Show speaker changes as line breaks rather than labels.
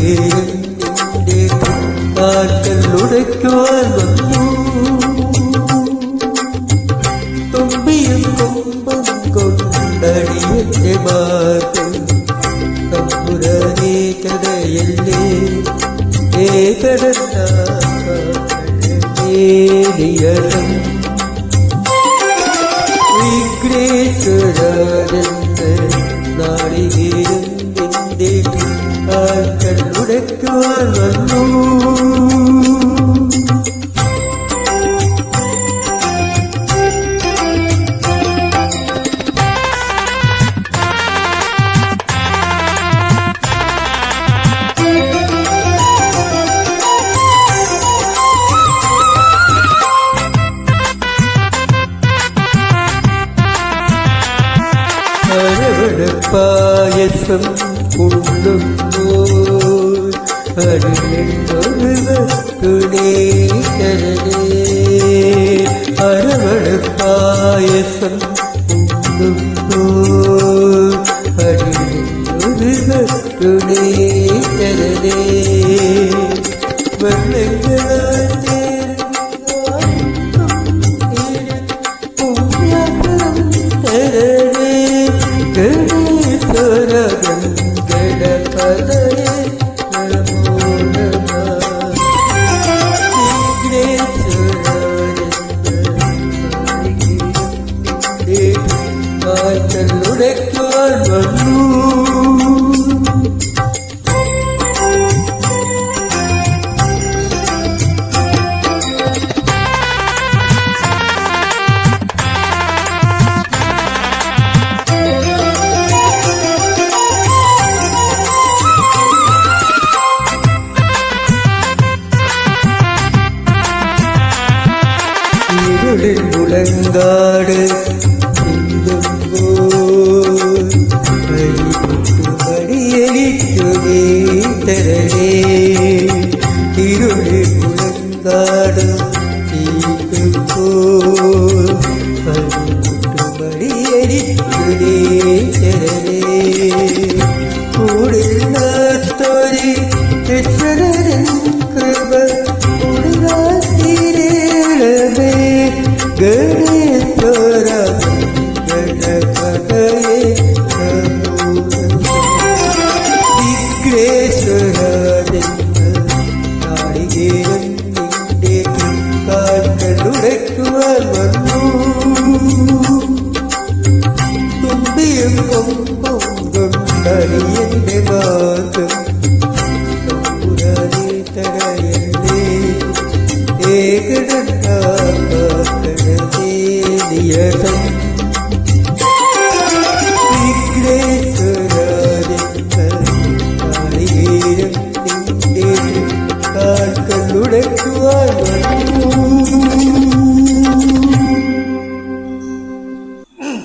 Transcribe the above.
നാഴികേരന്റെ കാൽക്കൽ ഉടയ്ക്കുവാൻ വന്നു. തുമ്പിയും കൊമ്പും കൊണ്ടടിയന്റെ മാർഗം തമ്പുരാനേ കഥയല്ലേ ഏകടന്നേരിയണം വിഘ്നേശ്വരന്റെ നാഴികേരം നിന്റെ കാൽക്കൽ ഉടയ്ക്കുവാൻ വന്നു. പായസം ഉള്ളുമ്പോൾ അരവണ പായസം ഉള്ളുമ്പോൾ ഉടയ്ക്കുവാൻ വന്നു. ഇരുളിൽ മുളങ്കാട് മടിയലിച്ചു നീതരേ ഇരുളിൽ മുളങ്കാട് മടിയലിച്ചു നീതരേ കൂടിൽ നാത്തോരി ഈശ്വരൻ കൃപ ഉടനാത്തിരേളമേ ഗണേശ്വര ഗണപതയേ വിഘ്നേശ്വരനെന്ന് നാളികേരം നിന്റെ കാൽക്കൽ ഉടയ്ക്കുവാൻ വന്നു.